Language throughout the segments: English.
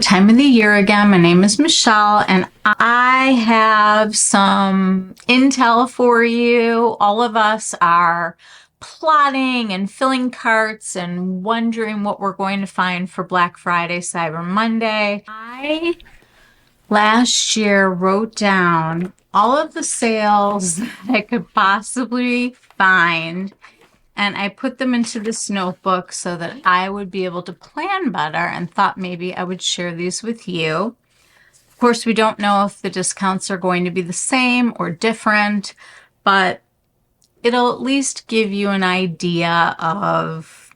that time of the year again. My name is Michelle, and I have some intel for you. All of us are plotting and filling carts and wondering what we're going to find for Black Friday, Cyber Monday. I last year wrote down all of the sales that I could possibly find, and I put them into this notebook so that I would be able to plan better, and thought maybe I would share these with you. Of course, we don't know if the discounts are going to be the same or different, but it'll at least give you an idea of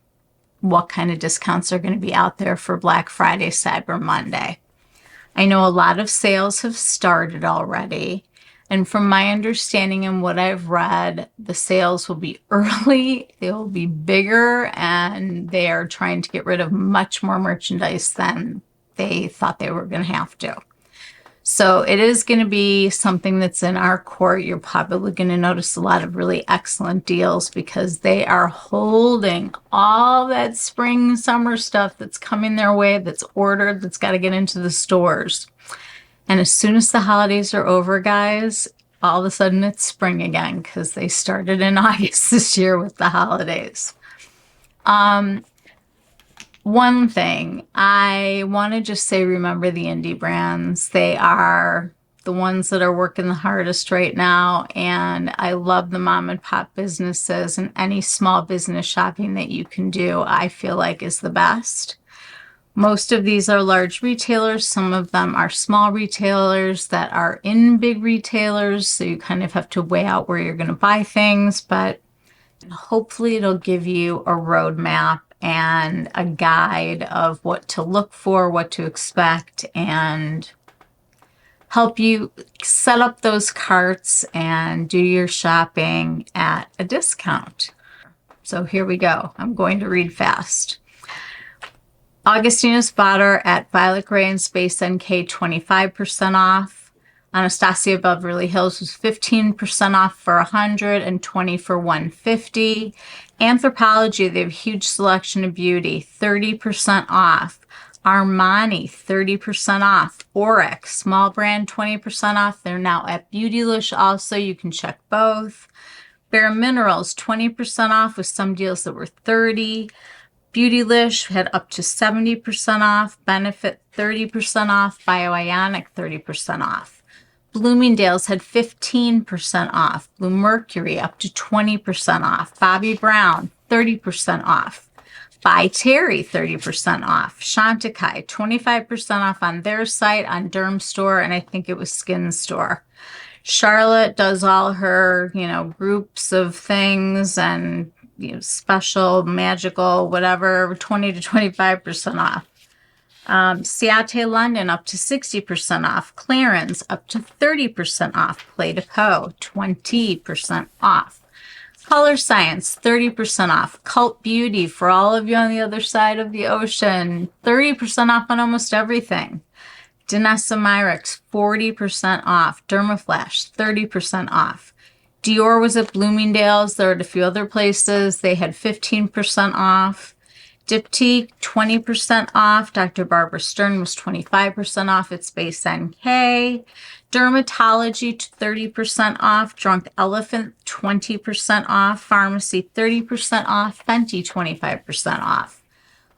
what kind of discounts are going to be out there for Black Friday, Cyber Monday. I know a lot of sales have started already. And from my understanding and what I've read, the sales will be early, they will be bigger, and they are trying to get rid of much more merchandise than they thought they were going to have to. So it is going to be something that's in our court. You're probably going to notice a lot of really excellent deals because they are holding all that spring, summer stuff that's coming their way, that's ordered, that's got to get into the stores. And as soon as the holidays are over, guys, all of a sudden it's spring again because they started in August this year with the holidays. One thing I want to just say, remember the indie brands. They are the ones that are working the hardest right now. And I love the mom and pop businesses, and any small business shopping that you can do, I feel like is the best. Most of these are large retailers. Some of them are small retailers that are in big retailers. So you kind of have to weigh out where you're going to buy things, but hopefully it'll give you a roadmap and a guide of what to look for, what to expect, and help you set up those carts and do your shopping at a discount. So here we go. I'm going to read fast. Augustina's Butter at Violet Grey and Space NK, 25% off. Anastasia Beverly Hills was 15% off for $100 and $20 for $150. Anthropologie, they have a huge selection of beauty, 30% off. Armani, 30% off. Oryx, small brand, 20% off. They're now at Beautylish also. You can check both. Bare Minerals, 20% off with some deals that were 30. Beautylish had up to 70% off. Benefit, 30% off. Bioionic, 30% off. Bloomingdale's had 15% off. Bluemercury up to 20% off. Bobbi Brown, 30% off. By Terry, 30% off. Chantecaille, 25% off on their site, on Derm Store, and I think it was Skin Store. Charlotte does all her, groups of things and, special, magical, whatever, 20 to 25% off. Ciate London up to 60% off. Clarins up to 30% off. Play to Co. 20% off. Color Science 30% off. Cult Beauty, for all of you on the other side of the ocean, 30% off on almost everything. Danessa Myricks 40% off. Dermaflash 30% off. Dior was at Bloomingdale's. There were a few other places. They had 15% off. Diptyque, 20% off. Dr. Barbara Stern was 25% off at Space NK. Dermatology, 30% off. Drunk Elephant, 20% off. Pharmacy, 30% off. Fenty, 25% off.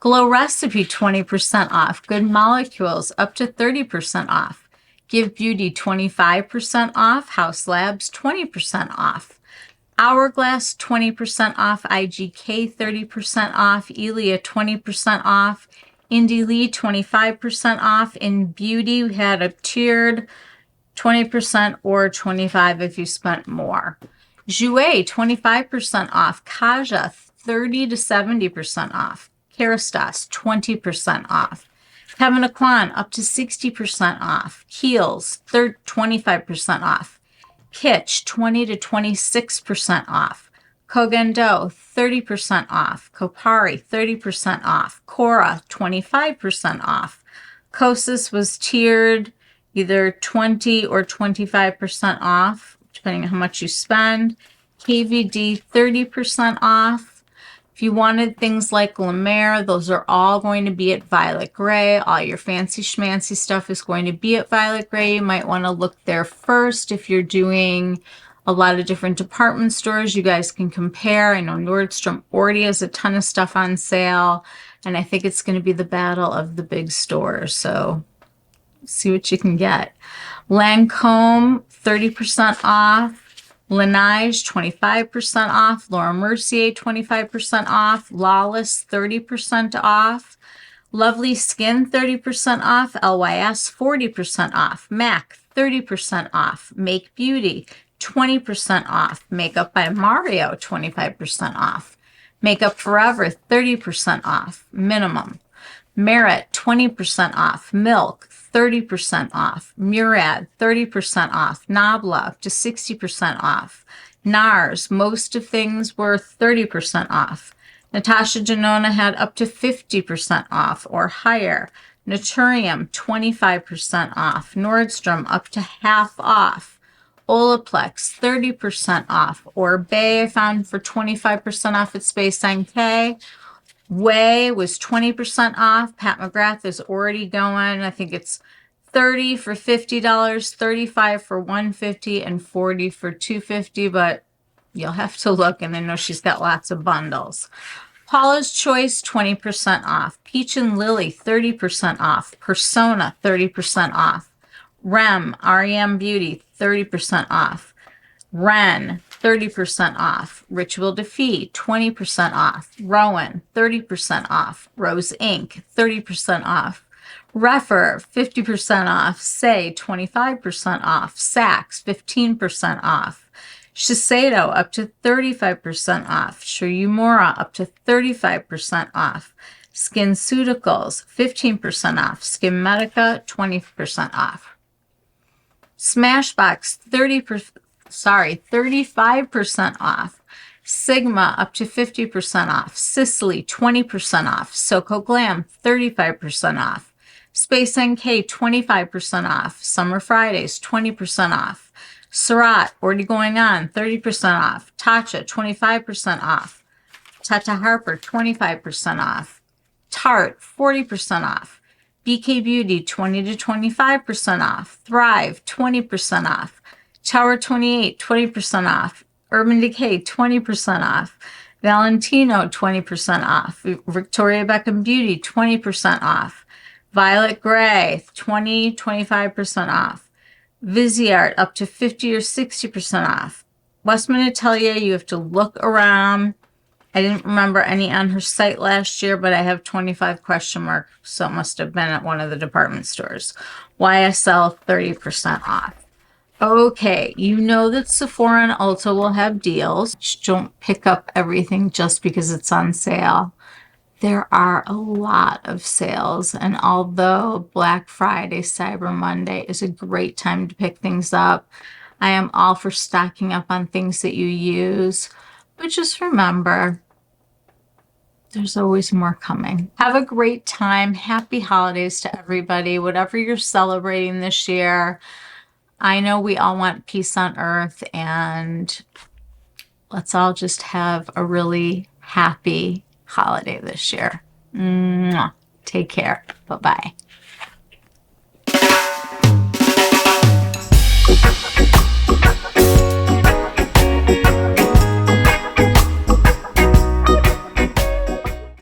Glow Recipe, 20% off. Good Molecules, up to 30% off. Give Beauty, 25% off. Haus Labs, 20% off. Hourglass, 20% off. IGK, 30% off. Elia, 20% off. Indie Lee, 25% off. In Beauty, we had a tiered 20% or 25% if you spent more. Jouer, 25% off. Kaja, 30 to 70% off. Kerastase, 20% off. Kevyn Aucoin, up to 60% off. Kiehl's, 25% off. Kitsch, 20 to 26% off. Kogan Do, 30% off. Kopari, 30% off. Cora, 25% off. Kosas was tiered either 20 or 25% off, depending on how much you spend. KVD, 30% off. If you wanted things like La Mer, those are all going to be at Violet Grey. All your fancy schmancy stuff is going to be at Violet Grey. You might want to look there first. If you're doing a lot of different department stores, you guys can compare. I know Nordstrom already has a ton of stuff on sale, and I think it's going to be the battle of the big stores. So see what you can get. Lancome, 30% off. Laneige, 25% off. Laura Mercier, 25% off. Lawless, 30% off. Lovely Skin, 30% off. LYS, 40% off. MAC, 30% off. Make Beauty, 20% off. Makeup by Mario, 25% off. Makeup Forever, 30% off. Minimum. Merit, 20% off. Milk, 30% off. Murad, 30% off. Nabla, up to 60% off. NARS, most of things were 30% off. Natasha Denona had up to 50% off or higher. Naturium, 25% off. Nordstrom, up to half off. Olaplex, 30% off. Or Bay, I found for 25% off at Space NK. Way was 20% off. Pat McGrath is already going. I think it's 30 for $50, 35 for $150, and 40 for $250, but you'll have to look, and I know she's got lots of bundles. Paula's Choice, 20% off. Peach and Lily, 30% off. Persona, 30% off. REM Beauty, 30% off. Ren, 30% off. Ritual Defeat, 20% off. Rowan, 30% off. Rose Inc., 30% off. Refer, 50% off. Say, 25% off. Saks, 15% off. Shiseido, up to 35% off. Shurumura, up to 35% off. SkinCeuticals, 15% off. SkinMedica, 20% off. Smashbox, 35% off. Sigma, up to 50% off. Sisley, 20% off. Soko Glam, 35% off. Space NK, 25% off. Summer Fridays, 20% off. Surratt, already going on, 30% off. Tatcha, 25% off. Tata Harper, 25% off. Tarte, 40% off. BK Beauty, 20 to 25% off. Thrive, 20% off. Tower 28, 20% off. Urban Decay, 20% off. Valentino, 20% off. Victoria Beckham Beauty, 20% off. Violet Grey, 25% off. Viseart, up to 50 or 60% off. Westman Atelier, you have to look around. I didn't remember any on her site last year, but I have 25 question mark, so it must have been at one of the department stores. YSL, 30% off. Okay, you know that Sephora and Ulta will have deals. Just don't pick up everything just because it's on sale. There are a lot of sales, and although Black Friday, Cyber Monday is a great time to pick things up, I am all for stocking up on things that you use, but just remember, there's always more coming. Have a great time. Happy holidays to everybody, whatever you're celebrating this year. I know we all want peace on earth, and let's all just have a really happy holiday this year. Mwah. Take care. Bye-bye.